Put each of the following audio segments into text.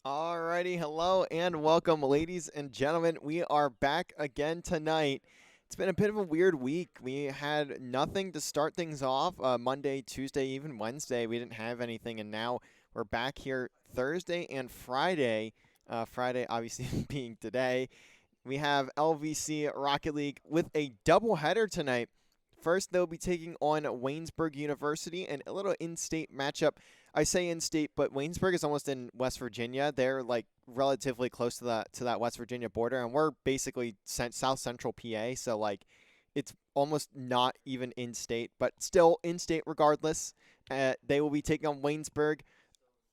Alrighty, hello and welcome, ladies and gentlemen. We are back again tonight. It's been a bit of a weird week. We had nothing to start things off Monday, Tuesday, even Wednesday. We didn't have anything, and now we're back here Thursday and Friday. Friday, obviously, being today. We have LVC Rocket League with a doubleheader tonight. First, they'll be taking on Waynesburg University and a little in-state matchup. I say in-state, but Waynesburg is almost in West Virginia. They're like relatively close to that West Virginia border, and we're basically South Central PA. So like, it's almost not even in-state, but still in-state regardless. They will be taking on Waynesburg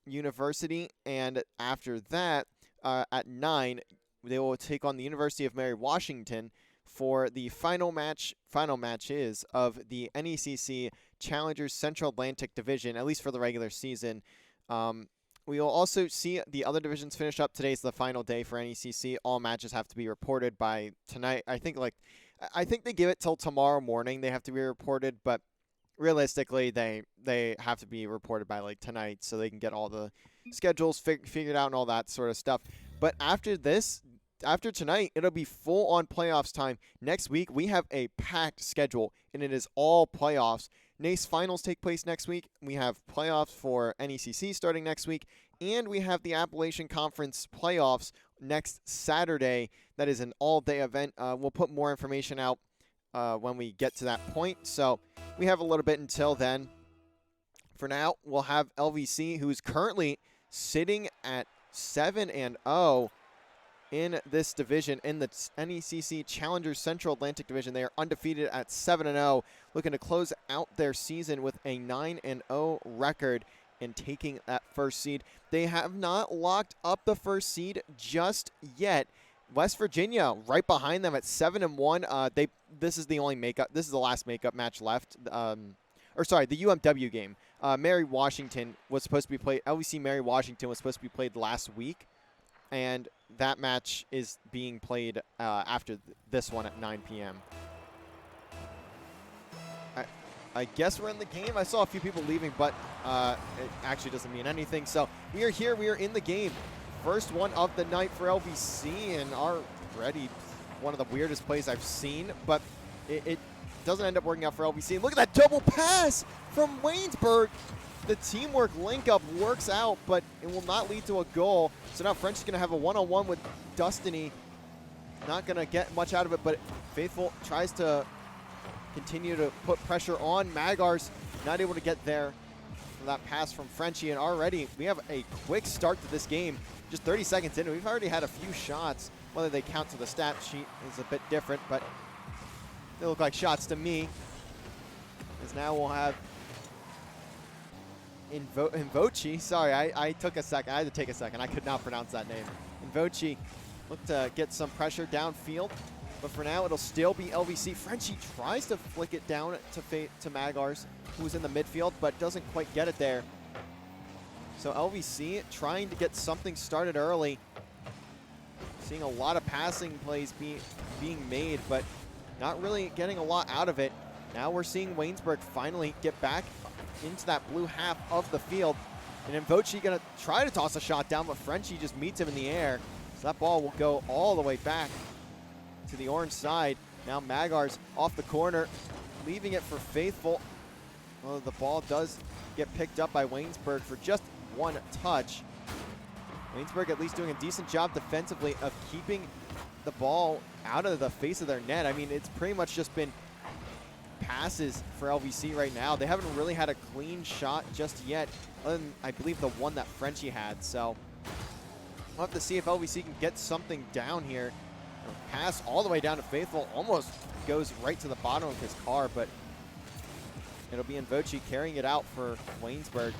University, and after that, at 9, they will take on the University of Mary Washington for the final matches of the NECC Challengers Central Atlantic Division, at least for the regular season. We will also see the other divisions finish up. Today's the final day for NECC. All matches have to be reported by tonight. I think they give it till tomorrow morning. They have to be reported, but realistically, they have to be reported by like tonight, so they can get all the schedules figured out and all that sort of stuff. But after this, after tonight, it'll be full-on playoffs time. Next week, we have a packed schedule, and it is all playoffs. NACE finals take place next week. We have playoffs for NECC starting next week, and we have the Appalachian Conference playoffs next Saturday. That is an all-day event. We'll put more information out when we get to that point, so we have a little bit until then. For now, we'll have LVC, who's currently sitting at 7-0 in this division, in the NECC Challengers Central Atlantic Division. They are undefeated at 7-0, looking to close out their season with a 9-0 record and taking that first seed. They have not locked up the first seed just yet. West Virginia right behind them at 7-1. This is the only makeup. This is the last makeup match left. The UMW game. Mary Washington was supposed to be played. LVC Mary Washington was supposed to be played last week, and that match is being played after this one at 9 p.m. I guess we're in the game. I saw a few people leaving, but it actually doesn't mean anything. So we are here. We are in the game. First one of the night for LVC, and already one of the weirdest plays I've seen, but it doesn't end up working out for LVC. And look at that double pass from Waynesburg. The teamwork link-up works out, but it will not lead to a goal. So now French is going to have a one-on-one with Destiny. Not going to get much out of it, but Faithful tries to continue to put pressure on. Magar's not able to get there for that pass from Frenchie, and already we have a quick start to this game. Just 30 seconds in, we've already had a few shots. Whether they count to the stat sheet is a bit different, but they look like shots to me. As now we'll have Invochi. Sorry, I took a second. I had to take a second. I could not pronounce that name. Invochi looked to get some pressure downfield, but for now it'll still be LVC. Frenchie tries to flick it down to Magars, who's in the midfield, but doesn't quite get it there. So LVC trying to get something started early. Seeing a lot of passing plays being made, but not really getting a lot out of it. Now we're seeing Waynesburg finally get back into that blue half of the field. And Invochi gonna try to toss a shot down, but Frenchie just meets him in the air. So that ball will go all the way back to the orange side. Now Magar's off the corner, leaving it for Faithful. Well, the ball does get picked up by Waynesburg for just one touch. Waynesburg at least doing a decent job defensively of keeping the ball out of the face of their net. I mean, it's pretty much just been passes for LVC right now. They haven't really had a clean shot just yet, other than, I believe, the one that Frenchie had. So we'll have to see if LVC can get something down here. Pass all the way down to Faithful, almost goes right to the bottom of his car, but it'll be Invochi carrying it out for Waynesburg.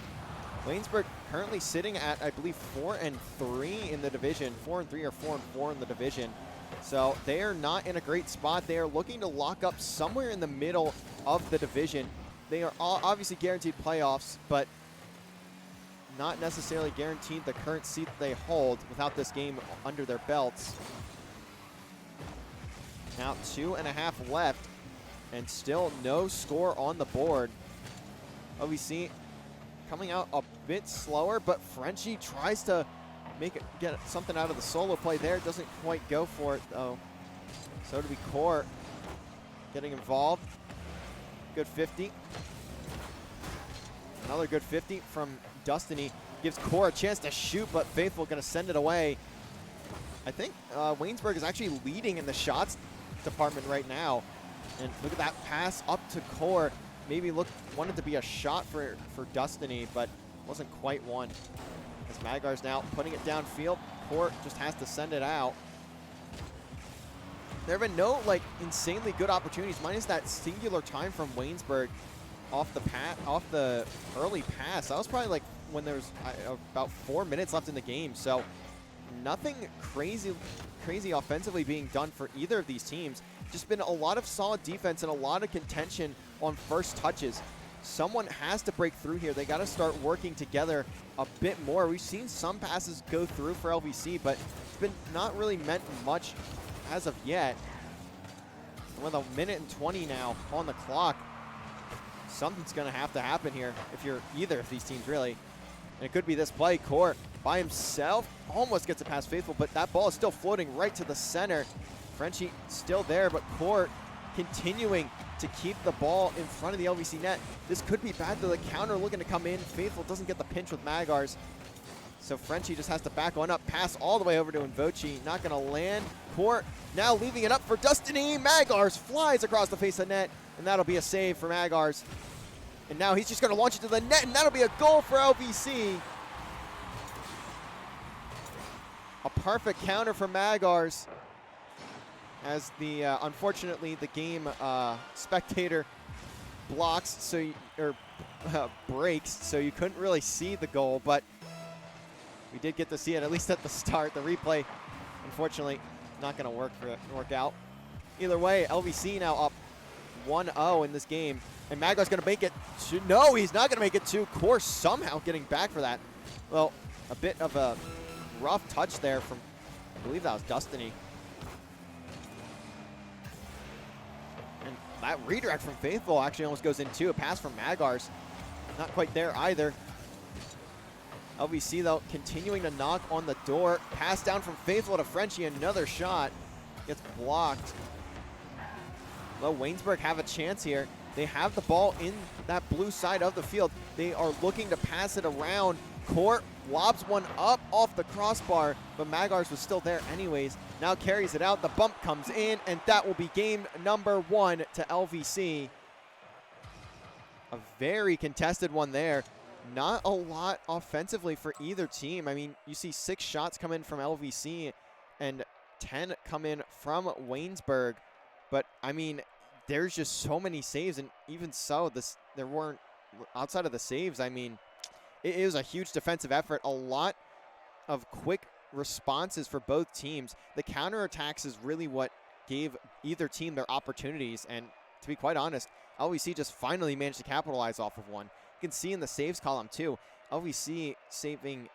Waynesburg currently sitting at, I believe, 4-3 in the division. 4-3 or 4-4 in the division. So they are not in a great spot. They are looking to lock up somewhere in the middle of the division. They are obviously guaranteed playoffs, but not necessarily guaranteed the current seat that they hold without this game under their belts. Now 2.5 left, and still no score on the board. LVC coming out a bit slower, but Frenchie tries to get something out of the solo play there. Doesn't quite go for it, though. So to be Core getting involved. Good 50. Another good 50 from Destiny. Gives Core a chance to shoot, but Faithful going to send it away. I think Waynesburg is actually leading in the shots department right now. And look at that pass up to Core. Maybe wanted to be a shot for Destiny, but wasn't quite one. As Magar's now putting it downfield. Core just has to send it out. There have been no like insanely good opportunities, minus that singular time from Waynesburg off the early pass. That was probably like when there was about 4 minutes left in the game. So nothing crazy offensively being done for either of these teams. Just been a lot of solid defense and a lot of contention on first touches. Someone has to break through here. They got to start working together a bit more. We've seen some passes go through for LVC, but it's been not really meant much as of yet. With a minute and 20 now on the clock, something's going to have to happen here if you're either of these teams, really. And it could be this play. Core by himself almost gets it past Faithful, but that ball is still floating right to the center. Frenchie still there, but Core continuing to keep the ball in front of the LVC net. This could be bad, though. The counter looking to come in. Faithful doesn't get the pinch with Magars. So Frenchie just has to back on up, pass all the way over to Invochi. Not going to land. Core now leaving it up for Destiny. Magars flies across the face of the net, and that'll be a save for Magars. And now he's just going to launch it to the net, and that'll be a goal for LVC. A perfect counter for Magars. As the unfortunately the game spectator blocks, breaks, so you couldn't really see the goal, but we did get to see it at least at the start. The replay, unfortunately, not going to work out. Either way, LVC now up 1-0 in this game, and Magar's going to make it. No, he's not going to make it to Core somehow getting back for that. Well, a bit of a rough touch there from, I believe that was Destiny. That redirect from Faithful actually almost goes in too. A pass from Magars. Not quite there either. LVC, though, continuing to knock on the door. Pass down from Faithful to Frenchie. Another shot. Gets blocked. Well, Waynesburg have a chance here. They have the ball in that blue side of the field. They are looking to pass it around. Core lobs one up off the crossbar, but Magars was still there anyways. Now carries it out. The bump comes in, and that will be game number 1 to LVC. A very contested one there. Not a lot offensively for either team. I mean, you see 6 shots come in from LVC and 10 come in from Waynesburg. But, I mean, there's just so many saves, and even so, there weren't, outside of the saves, I mean, it was a huge defensive effort. A lot of quick responses for both teams. The counterattacks is really what gave either team their opportunities, and to be quite honest, LVC just finally managed to capitalize off of one. You can see in the saves column too, LVC saving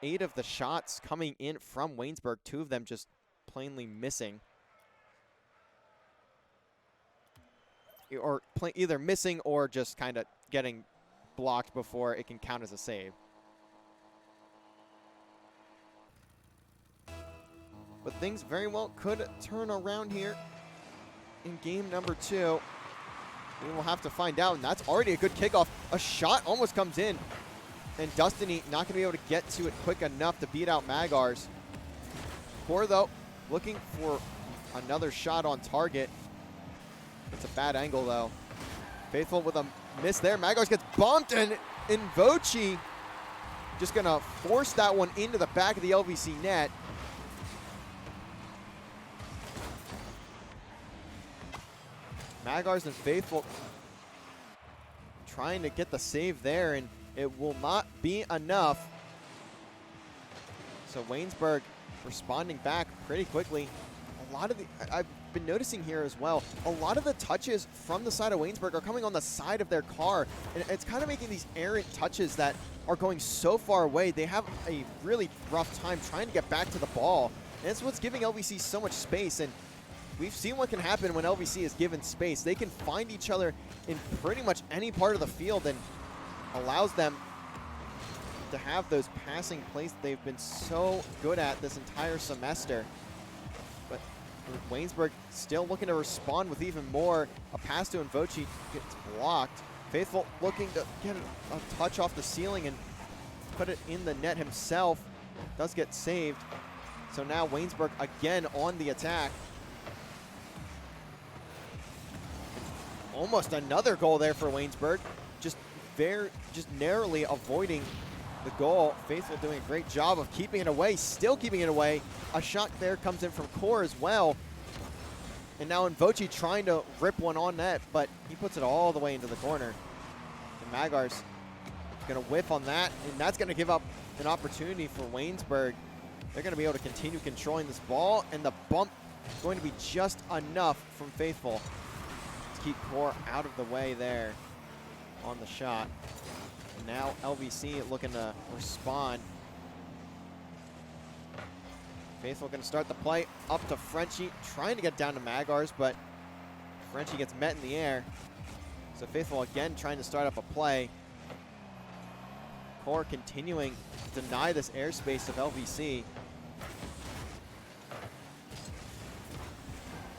8 of the shots coming in from Waynesburg, 2 of them just plainly missing. Or either missing or just kind of getting blocked before it can count as a save. But things very well could turn around here in game number 2. We will have to find out, and that's already a good kickoff. A shot almost comes in, and Destiny not going to be able to get to it quick enough to beat out Magars. Core, though, looking for another shot on target. It's a bad angle, though. Faithful with a miss there. Magars gets bumped, and Invochi just going to force that one into the back of the LVC net. Magars and Faithful trying to get the save there, and it will not be enough. So Waynesburg responding back pretty quickly. A lot of I've been noticing here as well, a lot of the touches from the side of Waynesburg are coming on the side of their car, and it's kind of making these errant touches that are going so far away. They have a really rough time trying to get back to the ball, and that's what's giving LVC so much space. And we've seen what can happen when LVC is given space. They can find each other in pretty much any part of the field, and allows them to have those passing plays that they've been so good at this entire semester. But Waynesburg still looking to respond with even more. A pass to Invochi gets blocked. Faithful looking to get a touch off the ceiling and put it in the net himself. Does get saved. So now Waynesburg again on the attack. Almost another goal there for Waynesburg. Just narrowly avoiding the goal. Faithful doing a great job of keeping it away, still keeping it away. A shot there comes in from Core as well. And now Invochi trying to rip one on net, but he puts it all the way into the corner. And Magar's gonna whiff on that, and that's gonna give up an opportunity for Waynesburg. They're gonna be able to continue controlling this ball, and the bump is going to be just enough from Faithful to keep Core out of the way there on the shot. And now LVC looking to respond. Faithful going to start the play up to Frenchie, trying to get down to Magars, but Frenchie gets met in the air. So Faithful again trying to start up a play. Core continuing to deny this airspace of LVC.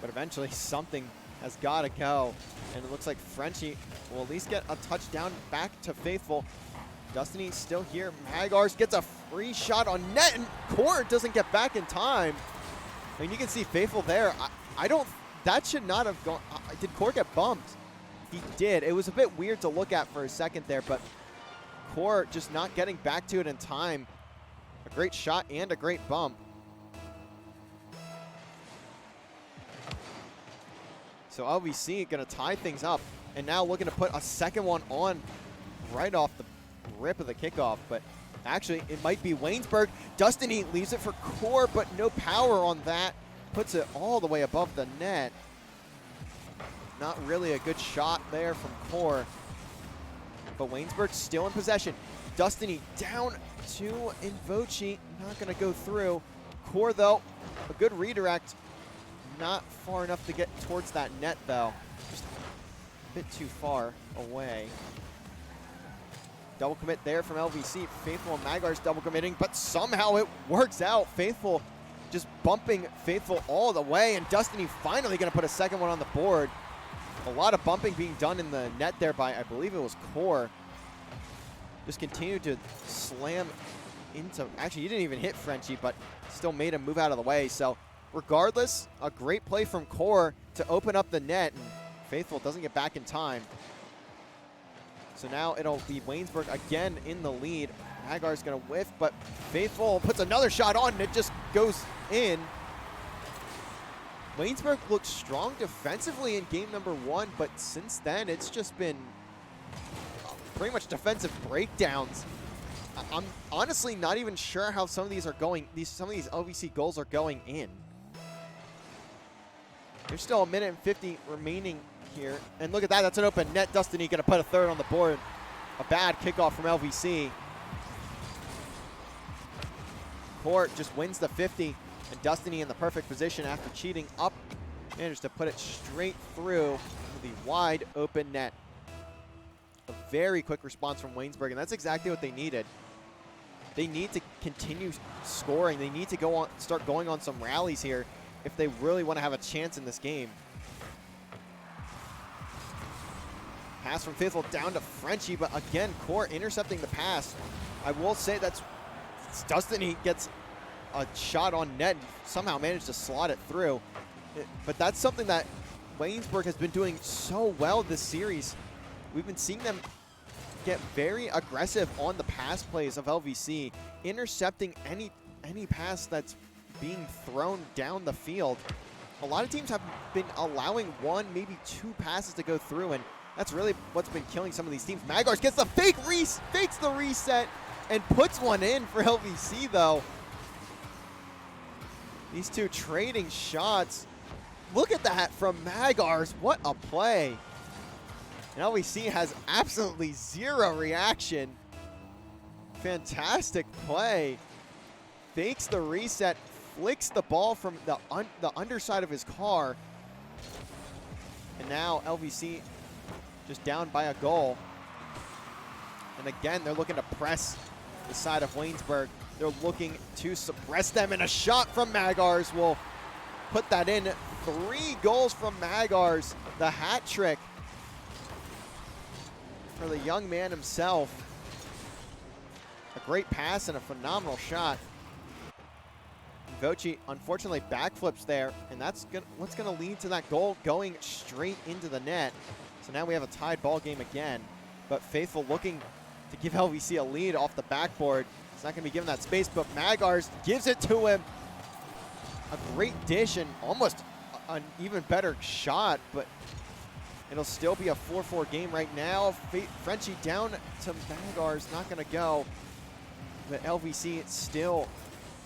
But eventually something has got to go. And it looks like Frenchie will at least get a touchdown back to Faithful. Destiny still here. Magars gets a free shot on net, and Core doesn't get back in time. I mean, you can see Faithful there. I don't, that should not have gone. Did Core get bumped? He did. It was a bit weird to look at for a second there, but Core just not getting back to it in time. A great shot and a great bump. So LVC going to tie things up, and now looking to put a second one on right off the rip of the kickoff. But actually, it might be Waynesburg. Destiny leaves it for Core, but no power on that. Puts it all the way above the net. Not really a good shot there from Core. But Waynesburg still in possession. Destiny down to Invochi. Not going to go through. Core, though, a good redirect. Not far enough to get towards that net, though. Just a bit too far away. Double commit there from LVC. Faithful and Magar's double committing, but somehow it works out. Faithful just bumping Faithful all the way, and Destiny finally going to put a second one on the board. A lot of bumping being done in the net there by, I believe it was Core. Just continued to slam into, actually he didn't even hit Frenchie, but still made him move out of the way. So regardless, a great play from Core to open up the net, and Faithful doesn't get back in time. So now it'll be Waynesburg again in the lead. Magar's going to whiff, but Faithful puts another shot on, and it just goes in. Waynesburg looked strong defensively in game number 1, but since then it's just been pretty much defensive breakdowns. I'm honestly not even sure how some of these are going. Some of these LVC goals are going in. There's still a minute and 50 remaining here. And look at that, that's an open net. Destiny going to put a third on the board. A bad kickoff from LVC. Core just wins the 50, and Destiny in the perfect position after cheating up. Managed to put it straight through the wide open net. A very quick response from Waynesburg, and that's exactly what they needed. They need to continue scoring. They need to go on, start going on some rallies here if they really want to have a chance in this game. Pass from Faithful down to Frenchie, but again, Core intercepting the pass. I will say that's Destiny gets a shot on net and somehow managed to slot it through. But that's something that Waynesburg has been doing so well this series. We've been seeing them get very aggressive on the pass plays of LVC, intercepting any pass that's being thrown down the field. A lot of teams have been allowing one, maybe two passes to go through, and that's really what's been killing some of these teams. Magars gets the fakes the reset, and puts one in for LVC, though. These two trading shots. Look at that from Magars. What a play. And LVC has absolutely zero reaction. Fantastic play. Fakes the reset, flicks the ball from the underside of his car. And now LVC just down by a goal. And again, they're looking to press the side of Waynesburg. They're looking to suppress them, and a shot from Magars will put that in. 3 goals from Magars, the hat trick for the young man himself. A great pass and a phenomenal shot. Voci unfortunately backflips there, and that's what's going to lead to that goal going straight into the net. So now we have a tied ball game again, but Faithful looking to give LVC a lead off the backboard. He's not going to be given that space, but Magars gives it to him. A great dish and almost an even better shot, but it'll still be a 4-4 game right now. Frenchie down to Magars, not going to go, but LVC still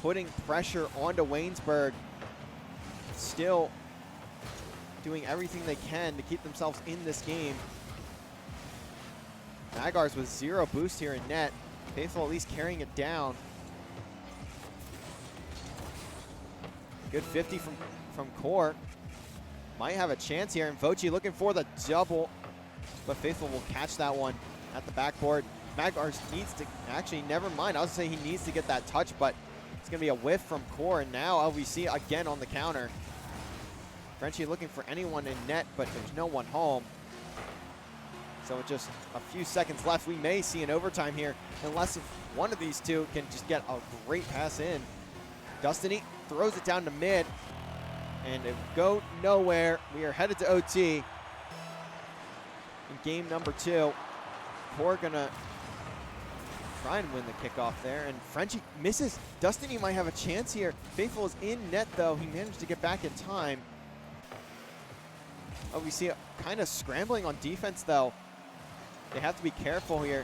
putting pressure onto Waynesburg, still doing everything they can to keep themselves in this game. Magars with 0 boost here in net. Faithful at least carrying it down. Good 50 from Core. Might have a chance here, and Voci looking for the double, but Faithful will catch that one at the backboard. Magars needs to, actually, never mind. I was saying he needs to get that touch, but it's going to be a whiff from Core, and now LVC again on the counter. Frenchie looking for anyone in net, but there's no one home. So with just a few seconds left, we may see an overtime here, unless if one of these two can just get a great pass in. Destiny throws it down to mid, and it go nowhere. We are headed to OT in game number 2. Core gonna try and win the kickoff there, and Frenchie misses. Destiny might have a chance here. Faithful is in net though. He managed to get back in time. Oh, we see kind of scrambling on defense though. They have to be careful here.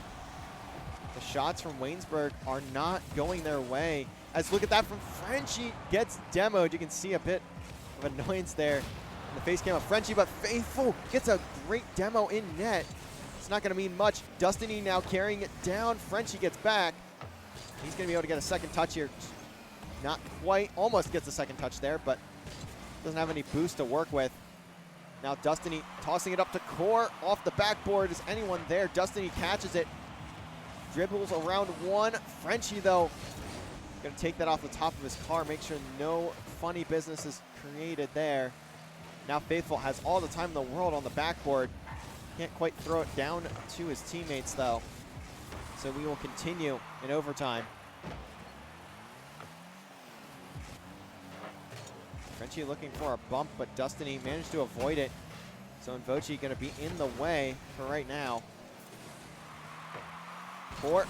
The shots from Waynesburg are not going their way. As look at that from Frenchie, gets demoed. You can see a bit of annoyance there in the face cam of Frenchie, but Faithful gets a great demo in net. It's not going to mean much. Destiny now carrying it down. Frenchie gets back. He's going to be able to get a second touch here. Not quite. Almost gets a second touch there, but doesn't have any boost to work with. Now Destiny tossing it up to Core off the backboard. Is anyone there? Destiny catches it. Dribbles around one. Frenchie, though, going to take that off the top of his car. Make sure no funny business is created there. Now Faithful has all the time in the world on the backboard. Can't quite throw it down to his teammates, though. So we will continue in overtime. Frenchie looking for a bump, but Destiny managed to avoid it. So Voci going to be in the way for right now. Core,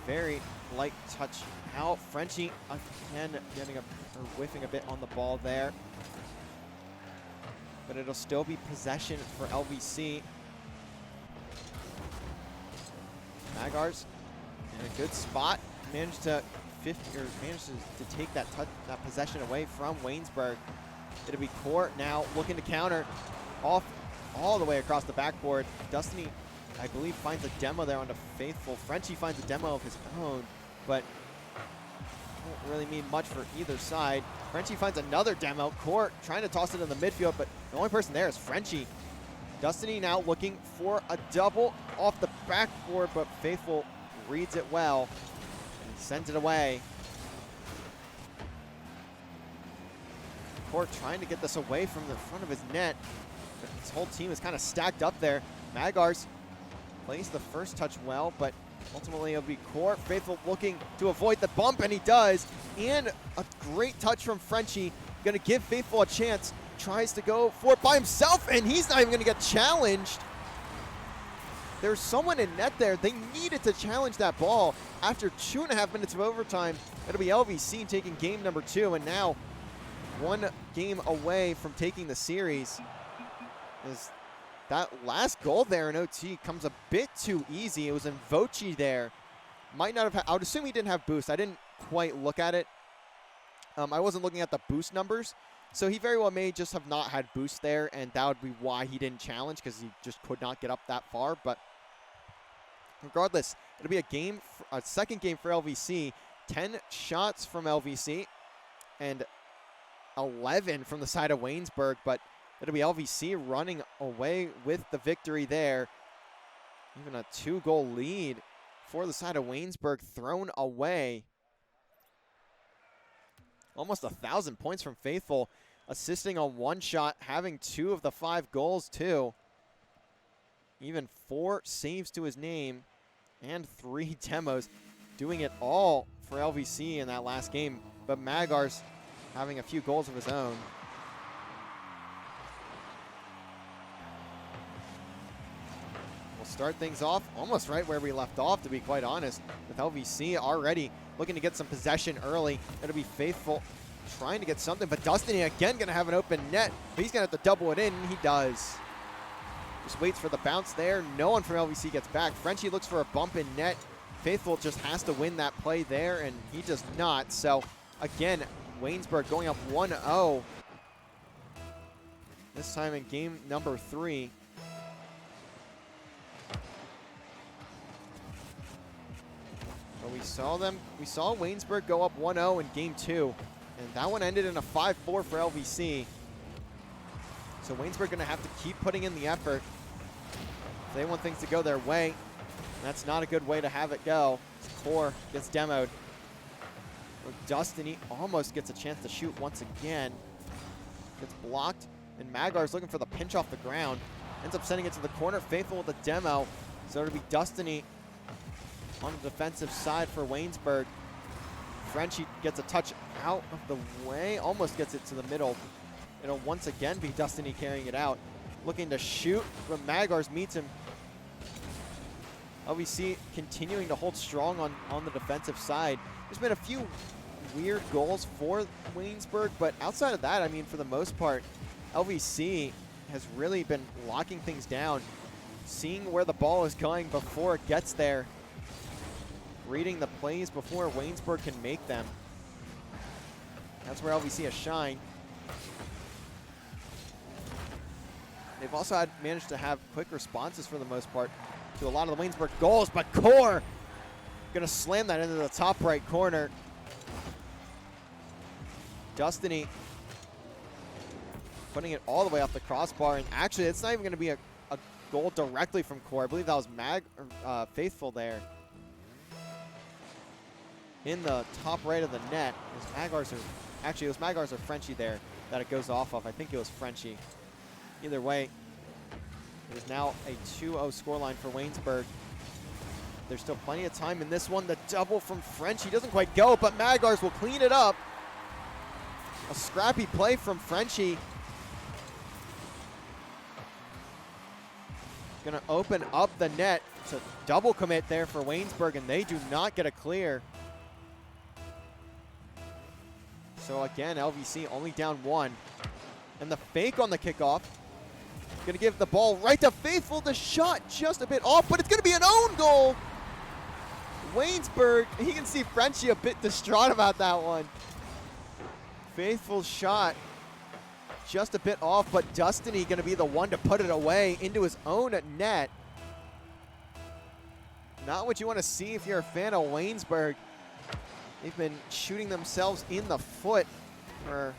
very light touch out. Frenchie again getting or whiffing a bit on the ball there. But it'll still be possession for LVC. Magars in a good spot. Managed to take that possession away from Waynesburg. It'll be Core now looking to counter off all the way across the backboard. Destiny, I believe, finds a demo there onto Faithful. Frenchie finds a demo of his own, but won't really mean much for either side. Frenchie finds another demo. Core trying to toss it in the midfield, but the only person there is Frenchie. Destiny now looking for a double off the backboard, but Faithful reads it well and sends it away. Core trying to get this away from the front of his net, but his whole team is kind of stacked up there. Magars plays the first touch well, but ultimately it'll be Core. Faithful looking to avoid the bump, and he does. And a great touch from Frenchie. Gonna give Faithful a chance. Tries to go for it by himself, and he's not even gonna get challenged. There's someone in net there. They needed to challenge that ball. After 2.5 minutes of overtime, it'll be LVC taking game number 2, and now 1 game away from taking the series. As that last goal there in OT comes a bit too easy. It was in Voci there. Might not have, I would assume he didn't have boost. I didn't quite look at it. I wasn't looking at the boost numbers. So he very well may just have not had boost there, and that would be why he didn't challenge, because he just could not get up that far. But regardless, it'll be a second game for LVC. 10 shots from LVC and 11 from the side of Waynesburg, but it'll be LVC running away with the victory there. Even a 2-goal lead for the side of Waynesburg, thrown away. Almost 1,000 points from Faithful, assisting on one shot, having 2 of the 5 goals too. Even 4 saves to his name and 3 demos, doing it all for LVC in that last game. But Magar's having a few goals of his own. We'll start things off almost right where we left off, to be quite honest, with LVC already looking to get some possession early. It'll be Faithful trying to get something, but Destiny again going to have an open net, but he's going to have to double it in, and he does. Just waits for the bounce there. No one from LVC gets back. Frenchie looks for a bump in net. Faithful just has to win that play there, and he does not. So, again, Waynesburg going up 1-0. This time in game number 3. But we saw Waynesburg go up 1-0 in game 2. And that one ended in a 5-4 for LVC. So Waynesburg going to have to keep putting in the effort if they want things to go their way. That's not a good way to have it go. Core gets demoed. Destiny almost gets a chance to shoot once again. Gets blocked, and Magar's looking for the pinch off the ground. Ends up sending it to the corner. Faithful with a demo. So it'll be Destiny on the defensive side for Waynesburg. Frenchie gets a touch out of the way, almost gets it to the middle. It'll once again be Destiny carrying it out. Looking to shoot, but Magars meets him. LVC continuing to hold strong on the defensive side. There's been a few weird goals for Waynesburg, but outside of that, I mean, for the most part, LVC has really been locking things down, seeing where the ball is going before it gets there, reading the plays before Waynesburg can make them. That's where LVC has shined. They've also managed to have quick responses for the most part to a lot of the Waynesburg goals, but Core gonna slam that into the top right corner. Destiny putting it all the way off the crossbar, and actually it's not even gonna be a goal directly from Core. I believe that was Faithful there in the top right of the net. It was Magars or Frenchie there that it goes off of. I think it was Frenchie. Either way, it is now a 2-0 scoreline for Waynesburg. There's still plenty of time in this one. The double from Frenchie doesn't quite go, but Magars will clean it up. A scrappy play from Frenchie. Gonna open up the net. It's a double commit there for Waynesburg, and they do not get a clear. So again, LVC only down 1. And the fake on the kickoff. Gonna give the ball right to Faithful. The shot just a bit off, but it's gonna be an own goal. Waynesburg, you can see Frenchie a bit distraught about that one. Faithful's shot just a bit off, but Destiny gonna be the one to put it away into his own net. Not what you want to see if you're a fan of Waynesburg. They've been shooting themselves in the foot for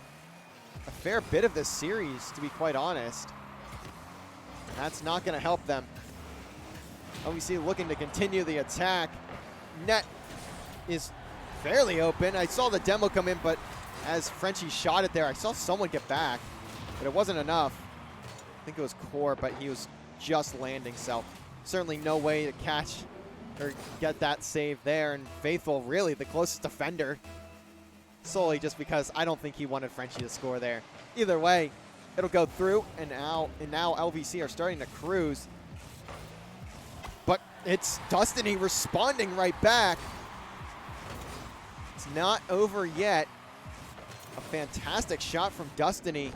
a fair bit of this series, to be quite honest. That's not going to help them. LVC looking to continue the attack. Net is fairly open. I saw the demo come in, but as Frenchie shot it there, I saw someone get back, but it wasn't enough. I think it was Core, but he was just landing, so certainly no way to catch or get that save there. And Faithful, really the closest defender, solely just because I don't think he wanted Frenchie to score there. Either way, it'll go through, and now LVC are starting to cruise. But it's Destiny responding right back. It's not over yet. A fantastic shot from Destiny.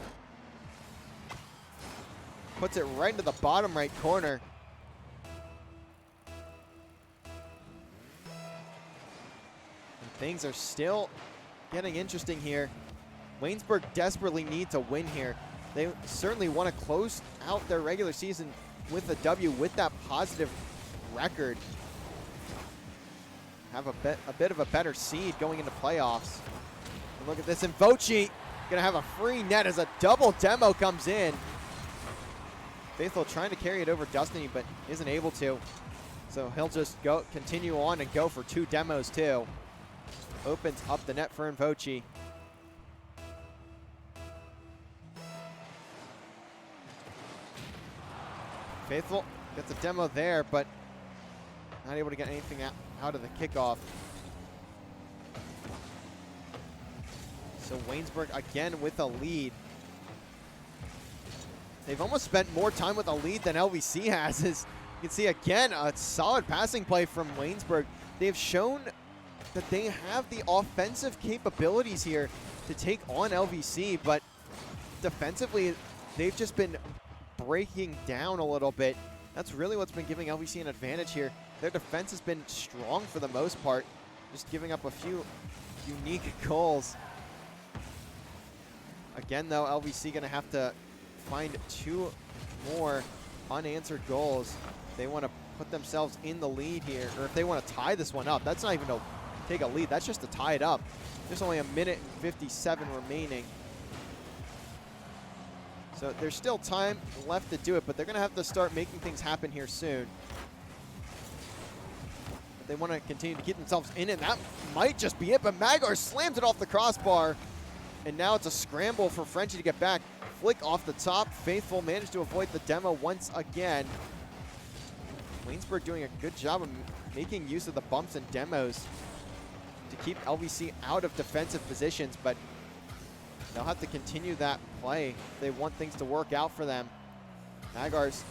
Puts it right into the bottom right corner. And things are still getting interesting here. Waynesburg desperately needs a win here. They certainly want to close out their regular season with a W, with that positive record. Have a bit of a better seed going into playoffs. And look at this, and Voci gonna have a free net as a double demo comes in. Faithful trying to carry it over Destiny, but isn't able to. So he'll just continue on and go for 2 demos too. Opens up the net for Invochi. Faithful gets a demo there, but not able to get anything out of the kickoff. So Waynesburg again with a lead. They've almost spent more time with a lead than LVC has. As you can see again, a solid passing play from Waynesburg. They've shown that they have the offensive capabilities here to take on LVC, but defensively, they've just been breaking down a little bit. That's really what's been giving LVC an advantage here. Their defense has been strong for the most part, just giving up a few unique goals. Again, though, LVC going to have to find 2 more unanswered goals. They want to put themselves in the lead here, or if they want to tie this one up. That's not even to take a lead. That's just to tie it up. There's only 1:57 remaining. So there's still time left to do it, but they're going to have to start making things happen here soon. But they want to continue to keep themselves in it. That might just be it, but Magar slams it off the crossbar. And now it's a scramble for Frenchie to get back. Flick off the top. Faithful managed to avoid the demo once again. Waynesburg doing a good job of making use of the bumps and demos to keep LVC out of defensive positions, but they'll have to continue that play if they want things to work out for them. Magar's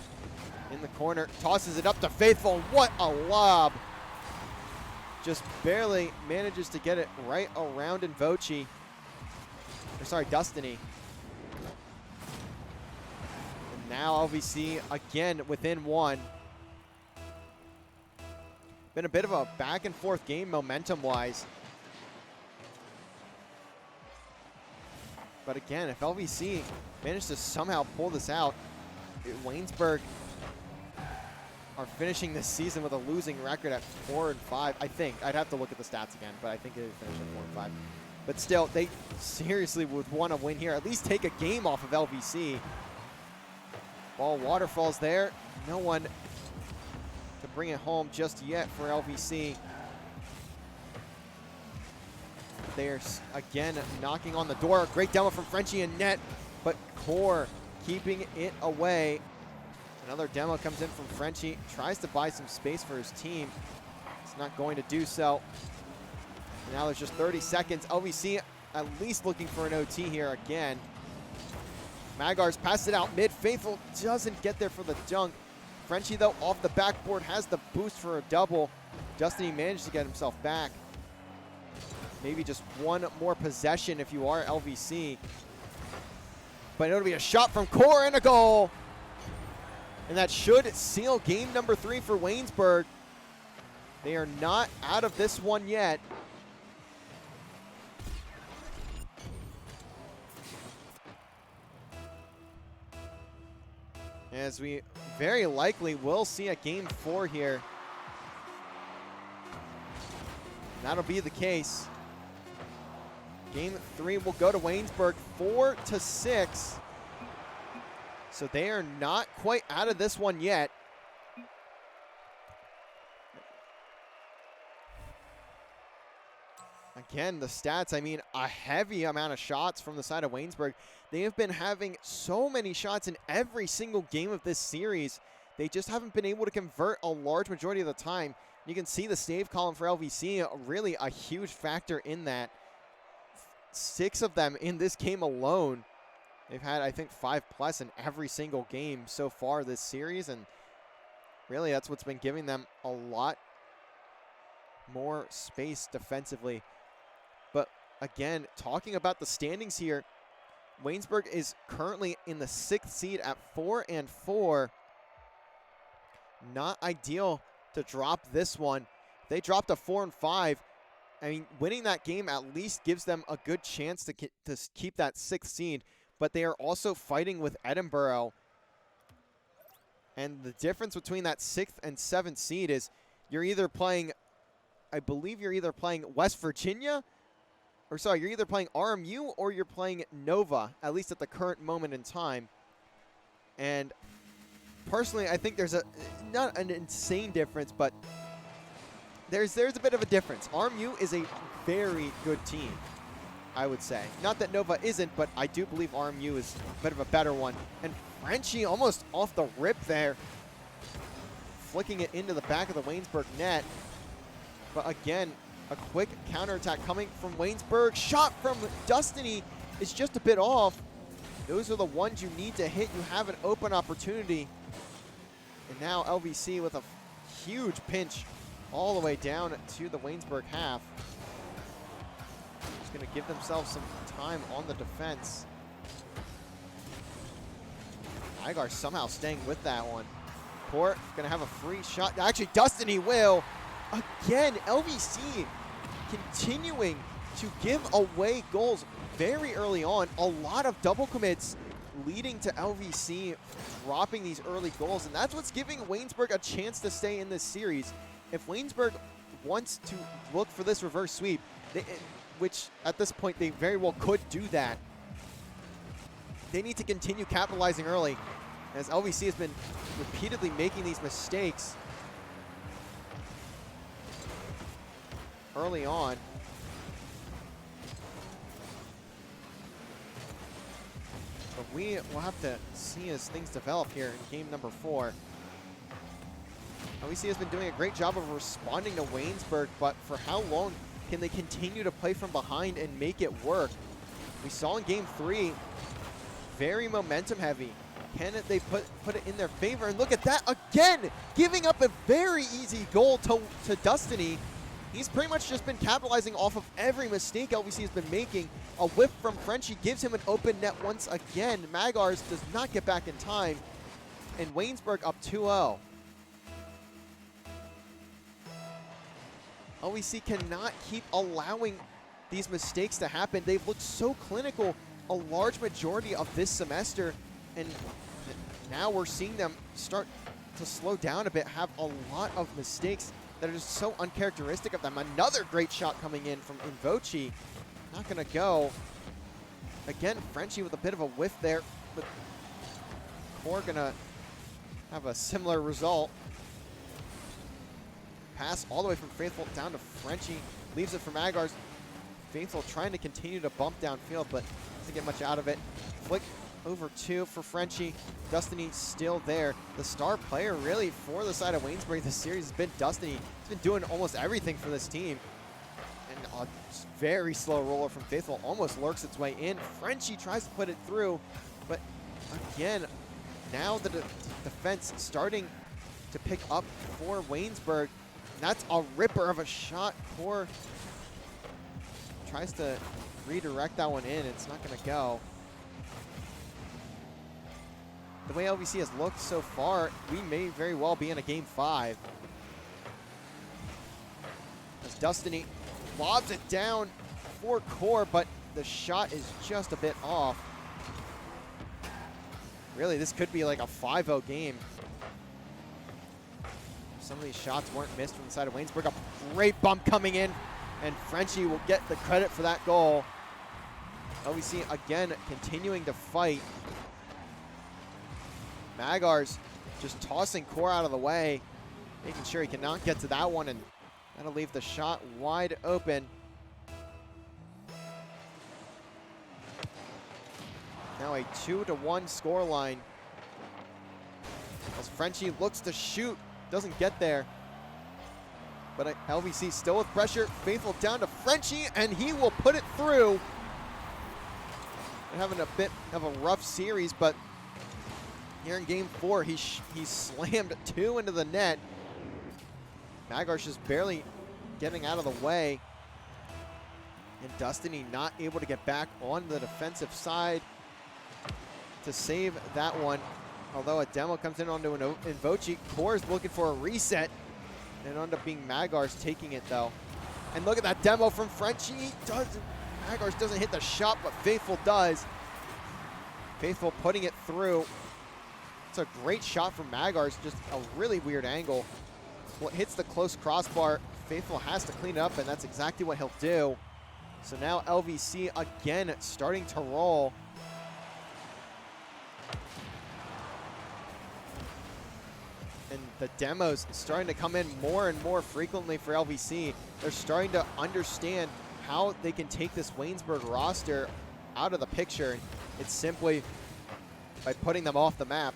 in the corner, tosses it up to Faithful. What a lob. Just barely manages to get it right around Invochi. Or sorry, Destiny. And now LVC again within 1. Been a bit of a back and forth game momentum-wise. But again, if LVC managed to somehow pull this out, Waynesburg are finishing this season with a losing record at 4-5. I think. I'd have to look at the stats again, but I think they finished at 4-5. But still, they seriously would want to win here. At least take a game off of LVC. Ball waterfalls there. No one to bring it home just yet for LVC. They're again knocking on the door. Great demo from Frenchie and net, but Core keeping it away. Another demo comes in from Frenchie. Tries to buy some space for his team. It's not going to do so. Now there's just 30 seconds. LVC at least looking for an OT here again. Magar's passed it out mid. Faithful doesn't get there for the dunk. Frenchie, though, off the backboard has the boost for a double. Destiny managed to get himself back. Maybe just one more possession if you are LVC. But it'll be a shot from Core and a goal. And that should seal game number 3 for Waynesburg. They are not out of this one yet. As we very likely will see a game 4 here. That'll be the case. Game 3 will go to Waynesburg 4-6. So they are not quite out of this one yet. Again, the stats, I mean, a heavy amount of shots from the side of Waynesburg. They have been having so many shots in every single game of this series. They just haven't been able to convert a large majority of the time. You can see the save column for LVC, really a huge factor in that. 6 of them in this game alone. They've had, I think, 5+ in every single game so far this series, and really that's what's been giving them a lot more space defensively. But again, talking about the standings here, Waynesburg is currently in the 6th seed at 4-4. Not ideal to drop this one. They dropped a 4-5. I mean, winning that game at least gives them a good chance to keep that 6th seed. But they are also fighting with Edinburgh. And the difference between that 6th and 7th seed is you're either playing, I believe you're either playing West Virginia, or sorry, you're either playing RMU or you're playing Nova, at least at the current moment in time. And personally, I think there's not an insane difference, but there's a bit of a difference. RMU is a very good team, I would say. Not that Nova isn't, but I do believe RMU is a bit of a better one. And Frenchie almost off the rip there, flicking it into the back of the Waynesburg net. But again, a quick counterattack coming from Waynesburg. Shot from Destiny is just a bit off. Those are the ones you need to hit. You have an open opportunity. And now LVC with a huge pinch all the way down to the Waynesburg half. Just going to give themselves some time on the defense. Igar somehow staying with that one. Port going to have a free shot. Actually, Destiny will. Again, LVC continuing to give away goals very early on. A lot of double commits leading to LVC dropping these early goals, and that's what's giving Waynesburg a chance to stay in this series. If Waynesburg wants to look for this reverse sweep, which at this point they very well could do that, they need to continue capitalizing early, as LVC has been repeatedly making these mistakes early on. But we will have to see as things develop here in game number 4. LVC has been doing a great job of responding to Waynesburg, but for how long can they continue to play from behind and make it work? We saw in game 3, very momentum heavy. Can they put it in their favor? And look at that again, giving up a very easy goal to Destiny. He's pretty much just been capitalizing off of every mistake LVC has been making. A whiff from Frenchie gives him an open net once again. Magars does not get back in time, and Waynesburg up 2-0. LVC cannot keep allowing these mistakes to happen. They've looked so clinical a large majority of this semester, and now we're seeing them start to slow down a bit, have a lot of mistakes that are just so uncharacteristic of them. Another great shot coming in from Invochi. Not gonna go. Again, Frenchie with a bit of a whiff there, but Core gonna have a similar result. Pass all the way from Faithful down to Frenchie. Leaves it for Magars. Faithful trying to continue to bump downfield, but doesn't get much out of it. Flick over 2 for Frenchie. Destiny still there. The star player really for the side of Waynesburg this series has been Destiny. He's been doing almost everything for this team. And a very slow roller from Faithful almost lurks its way in. Frenchie tries to put it through, but again, now the defense starting to pick up for Waynesburg. And that's a ripper of a shot. Core tries to redirect that one in. It's not going to go. The way LVC has looked so far, we may very well be in a game 5. As Destiny lobs it down for Core, but the shot is just a bit off. Really, this could be like a 5-0 game. Some of these shots weren't missed from the side of Waynesburg. A great bump coming in, and Frenchie will get the credit for that goal. LVC again continuing to fight. Magars just tossing Core out of the way, making sure he cannot get to that one, and that'll leave the shot wide open. Now a 2-1 scoreline. As Frenchie looks to shoot, doesn't get there. But LVC still with pressure. Faithful down to Frenchie, and he will put it through. They're having a bit of a rough series, but here in game 4, he slammed 2 into the net. Magars just barely getting out of the way. And Destiny not able to get back on the defensive side to save that one. Although a demo comes in onto an Invochi. Core is looking for a reset. And it ended up being Magars taking it, though. And look at that demo from Frenchie. Magars doesn't hit the shot, but Faithful does. Faithful putting it through. It's a great shot from Magars, just a really weird angle. Hits the close crossbar. Faithful has to clean it up, and that's exactly what he'll do. So now LVC again starting to roll. And the demos starting to come in more and more frequently for LVC. They're starting to understand how they can take this Waynesburg roster out of the picture. It's simply by putting them off the map.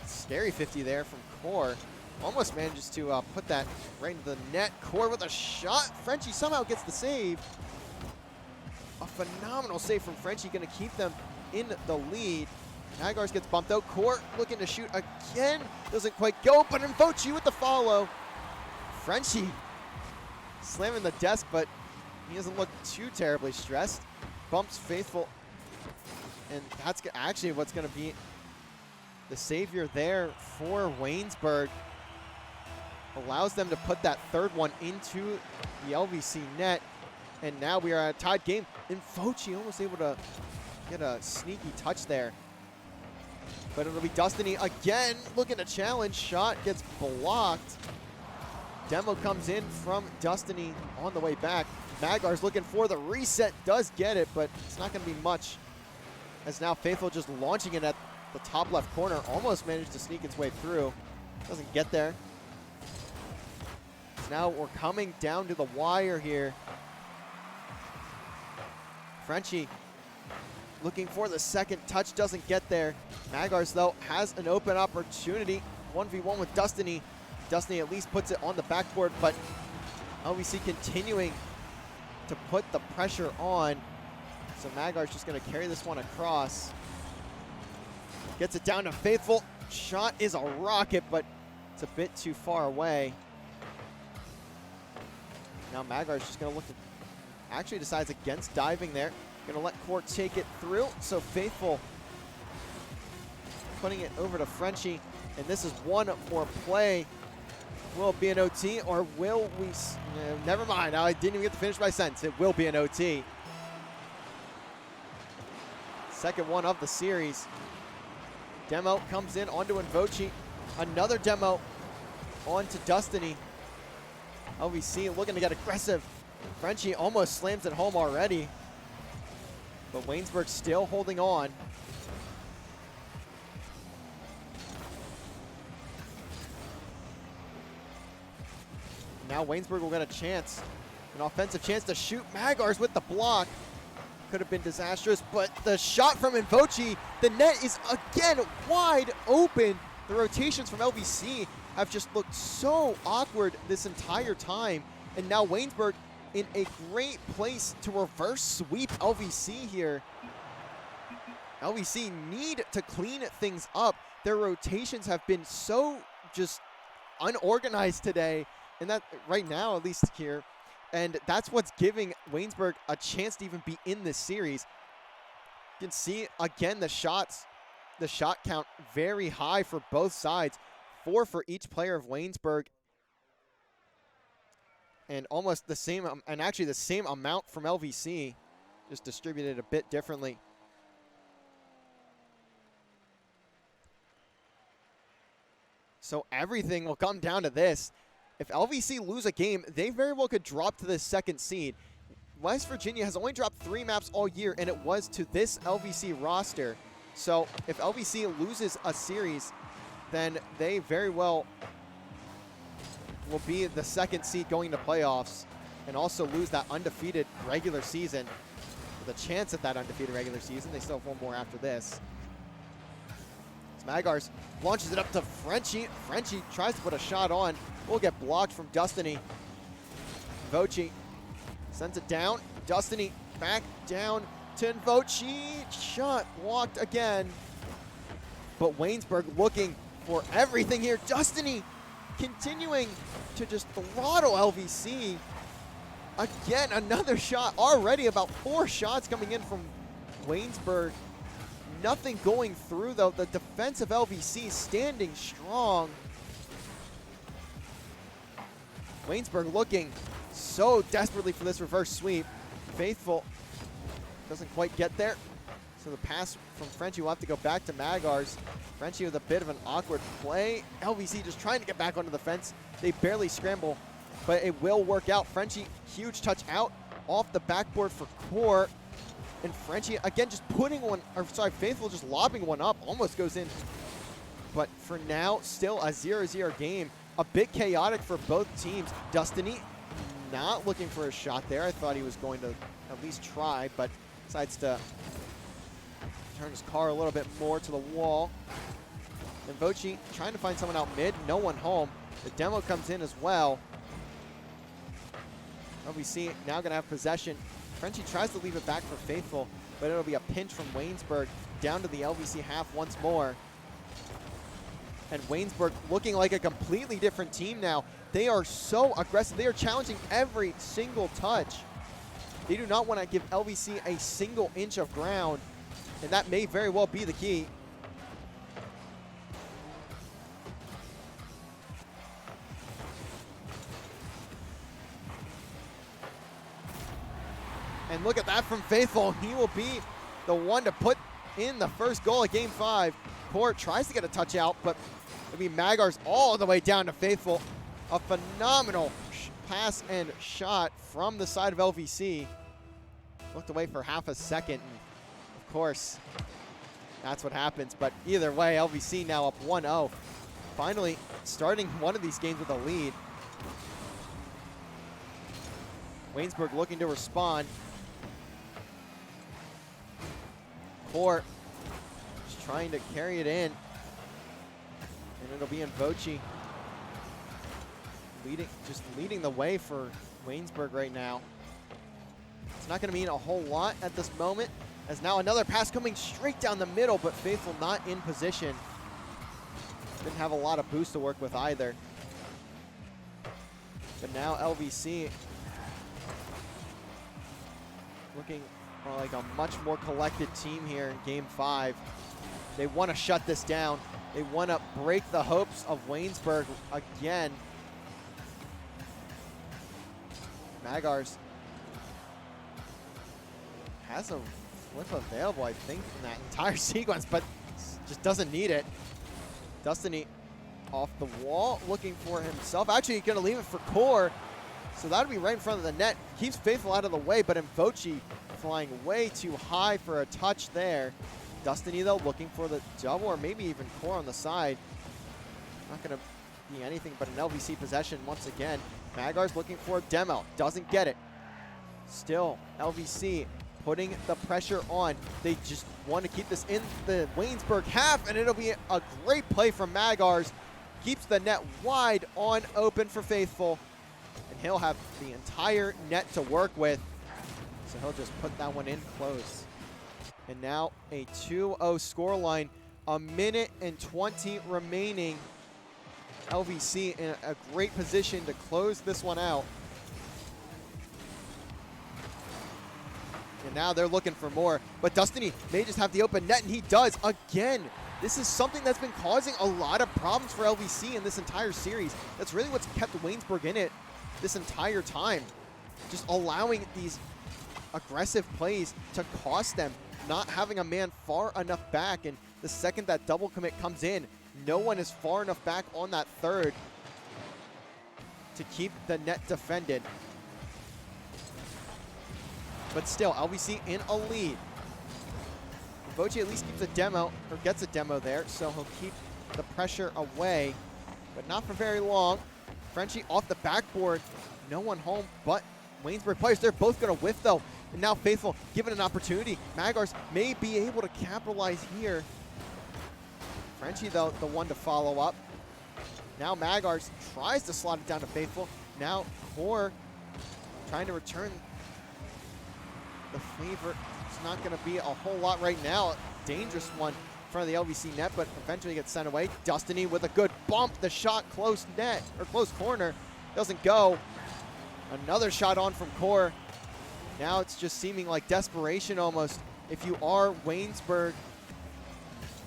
Scary 50 there from Core. Almost manages to put that right into the net. Core with a shot. Frenchie somehow gets the save. A phenomenal save from Frenchie, going to keep them in the lead. Magars gets bumped out. Core looking to shoot again. Doesn't quite go, but Invochi with the follow. Frenchie slamming the desk, but he doesn't look too terribly stressed. Bumps Faithful, and that's actually what's going to be the savior there for Waynesburg. Allows them to put that third one into the LVC net, and now we are at a tied game. Invochi almost able to get a sneaky touch there. But it'll be Destiny again, looking to challenge. Shot gets blocked. Demo comes in from Destiny on the way back. Magar's looking for the reset, does get it, but it's not going to be much. As now Faithful just launching it at the top left corner. Almost managed to sneak its way through. Doesn't get there. So now we're coming down to the wire here. Frenchie looking for the second touch, doesn't get there. Magars, though, has an open opportunity. 1v1 with Destiny. Destiny at least puts it on the backboard, but LVC continuing to put the pressure on. So Magar's just going to carry this one across. Gets it down to Faithful. Shot is a rocket, but it's a bit too far away. Now Magar's just going to look to... Actually decides against diving there. Going to let Core take it through. So Faithful putting it over to Frenchie. And this is one more play. Will it be an OT or will we... never mind. I didn't even get to finish my sentence. It will be an OT. Second one of the series. Demo comes in onto Invochi. Another demo onto Destiny. LVC looking to get aggressive. Frenchie almost slams it home already. But Waynesburg still holding on. Now Waynesburg will get a chance. An offensive chance to shoot. Magars with the block. Could have been disastrous, but the shot from Invochi, the net is again wide open. The rotations from LVC have just looked so awkward this entire time. And now Waynesburg in a great place to reverse sweep LVC here. LVC need to clean things up. Their rotations have been so just unorganized today, and that right now, at least here, and that's what's giving Waynesburg a chance to even be in this series. You can see again the shot count very high for both sides. 4 for each player of Waynesburg. And almost the same, and actually the same amount from LVC, just distributed a bit differently. So everything will come down to this. If LVC lose a game, they very well could drop to the second seed. West Virginia has only dropped 3 maps all year, and it was to this LVC roster. So if LVC loses a series, then they very well will be the second seed going to playoffs and also lose that undefeated regular season. With a chance at that undefeated regular season. They still have one more after this. Magars launches it up to Frenchie. Frenchie tries to put a shot on. Will get blocked from Destiny. Invochi sends it down. Destiny back down to Invochi. Shot blocked again. But Waynesburg looking for everything here. Destiny continuing to just throttle LVC. Again, another shot. Already about 4 shots coming in from Waynesburg. Nothing going through, though. The defensive LVC standing strong. Waynesburg looking so desperately for this reverse sweep. Faithful doesn't quite get there. So the pass from Frenchie will have to go back to Magars. Frenchie with a bit of an awkward play. LVC just trying to get back onto the fence. They barely scramble, but it will work out. Frenchie, huge touch out off the backboard for Core. And Frenchie, again, just putting one, or sorry, Faithful just lobbing one up. Almost goes in But for now, still a 0-0 game. A bit chaotic for both teams. Destiny not looking for a shot there. I thought he was going to at least try, but decides to turn his car a little bit more to the wall. And Voci trying to find someone out mid. No one home. The demo comes in as well. LVC now going to have possession. Frenchie tries to leave it back for Faithful, but it'll be a pinch from Waynesburg down to the LVC half once more. And Waynesburg looking like a completely different team now. They are so aggressive. They are challenging every single touch. They do not want to give LVC a single inch of ground, and that may very well be the key. And look at that from Faithful. He will be the one to put in the first goal of Game 5. Court tries to get a touch out, but it'll be Magars all the way down to Faithful. A phenomenal pass and shot from the side of LVC. Looked away for half a second, and of course, that's what happens. But either way, LVC now up 1-0. Finally starting one of these games with a lead. Waynesburg looking to respond. Court just trying to carry it in. And it'll be in Voci. Leading the way for Waynesburg right now. It's not going to mean a whole lot at this moment, as now another pass coming straight down the middle, but Faithful not in position. Didn't have a lot of boost to work with either. But now LVC looking like a much more collected team here in Game 5. They want to shut this down. They want to break the hopes of Waynesburg again. Magars has a flip available, I think, in that entire sequence, but just doesn't need it. Destiny off the wall, looking for himself. Actually, he's going to leave it for Core, so that'll be right in front of the net. Keeps Faithful out of the way, but Voci flying way too high for a touch there. Destiny, though, looking for the double, or maybe even Core on the side. Not going to be anything but an LVC possession once again. Magars looking for a demo, doesn't get it. Still, LVC putting the pressure on. They just want to keep this in the Waynesburg half, and it'll be a great play from Magars. Keeps the net wide on open for Faithful, and he'll have the entire net to work with. So he'll just put that one in close. And now a 2-0 scoreline, a minute and 20 remaining. LVC in a great position to close this one out. And now they're looking for more. But Destiny may just have the open net, and he does again. This is something that's been causing a lot of problems for LVC in this entire series. That's really what's kept Waynesburg in it this entire time. Just allowing these aggressive plays to cost them. Not having a man far enough back, and the second that double commit comes in, no one is far enough back on that third to keep the net defended. But still, LVC in a lead. Voci at least keeps a demo, or gets a demo there, so he'll keep the pressure away, but not for very long. Frenchie off the backboard, no one home but Waynesburg players. They're both going to whiff, though. And now Faithful given an opportunity. Magars may be able to capitalize here. Frenchie, though, the one to follow up. Now Magars tries to slot it down to Faithful. Now Core trying to return the favor. It's not going to be a whole lot right now. Dangerous one in front of the LVC net, but eventually gets sent away. Destiny with a good bump. The shot close net, or close corner. Doesn't go. Another shot on from Core. Now it's just seeming like desperation almost. If you are Waynesburg,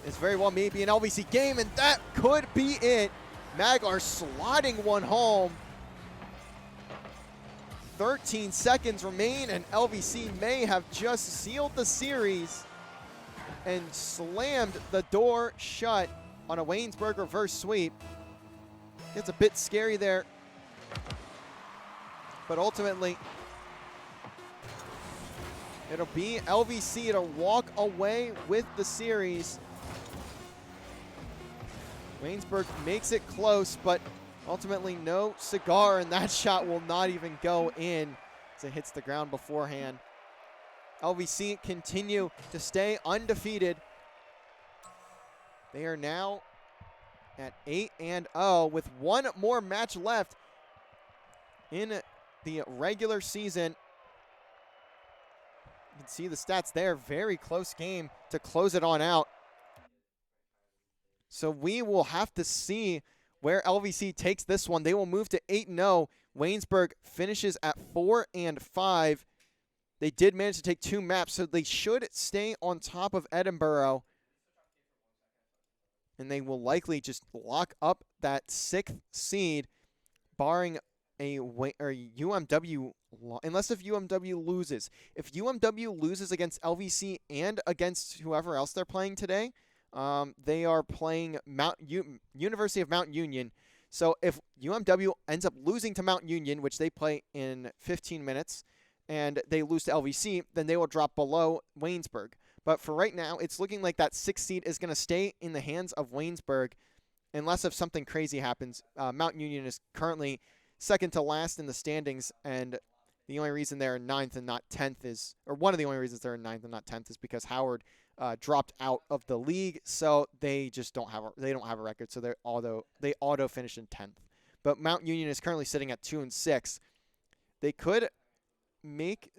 it's very well maybe an LVC game, and that could be it. Magars slotting one home. 13 seconds remain, and LVC may have just sealed the series and slammed the door shut on a Waynesburg reverse sweep. It's a bit scary there, but ultimately it'll be LVC to walk away with the series. Waynesburg makes it close, but ultimately no cigar, and that shot will not even go in as it hits the ground beforehand. LVC continue to stay undefeated. They are now at 8-0 with one more match left in the regular season. You can see the stats there. Very close game to close it on out. So we will have to see where LVC takes this one. They will move to 8-0. Waynesburg finishes at 4-5. They did manage to take 2 maps, so they should stay on top of Edinboro. And they will likely just lock up that 6th seed, barring a UMW, unless if UMW loses. If UMW loses against LVC and against whoever else they're playing today, they are playing University of Mount Union. So if UMW ends up losing to Mount Union, which they play in 15 minutes, and they lose to LVC, then they will drop below Waynesburg. But for right now, it's looking like that 6th seed is going to stay in the hands of Waynesburg unless if something crazy happens. Mount Union is currently second to last in the standings, and the only reason they're 9th and not 10th is, or one of the only reasons they're 9th and not 10th is because Howard dropped out of the league, so they just don't have a record, so they auto finish in 10th. But Mount Union is currently sitting at 2-6. They could make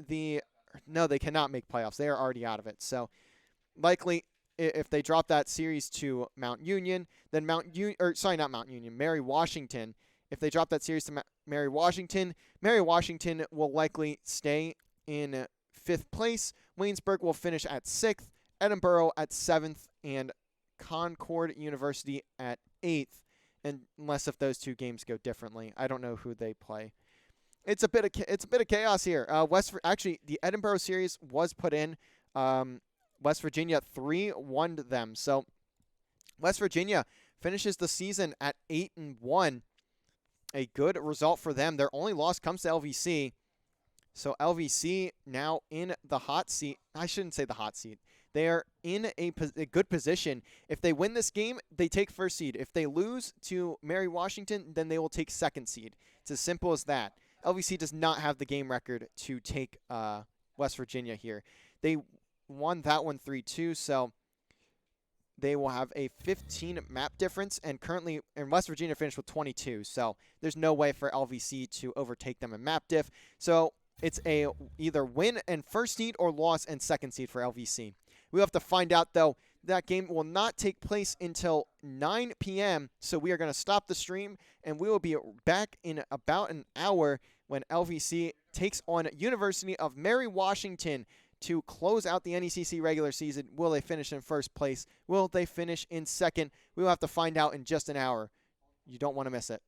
no, they cannot make playoffs. They are already out of it. So likely, if they drop that series to Mount Union, then Mary Washington. If they drop that series to Mary Washington will likely stay in 5th place. Waynesburg will finish at 6th, Edinboro at 7th, and Concord University at 8th. And unless if those 2 games go differently, I don't know who they play. It's a bit of chaos here. Actually, the Edinboro series was put in. West Virginia 3-1 them. So West Virginia finishes the season at 8-1. A good result for them. Their only loss comes to LVC. So LVC now in the hot seat. I shouldn't say the hot seat. They are in a good position. If they win this game, they take 1st seed. If they lose to Mary Washington, then they will take 2nd seed. It's as simple as that. LVC does not have the game record to take West Virginia here. They won that one 3-2, so they will have a 15 map difference, and currently in West Virginia finished with 22, so there's no way for LVC to overtake them in map diff. So it's a either win and 1st seed or loss and 2nd seed for LVC. We'll have to find out, though. That game will not take place until 9 p.m., so we are going to stop the stream, and we will be back in about an hour when LVC takes on University of Mary Washington to close out the NECC regular season. Will they finish in 1st place? Will they finish in 2nd? We will have to find out in just an hour. You don't want to miss it.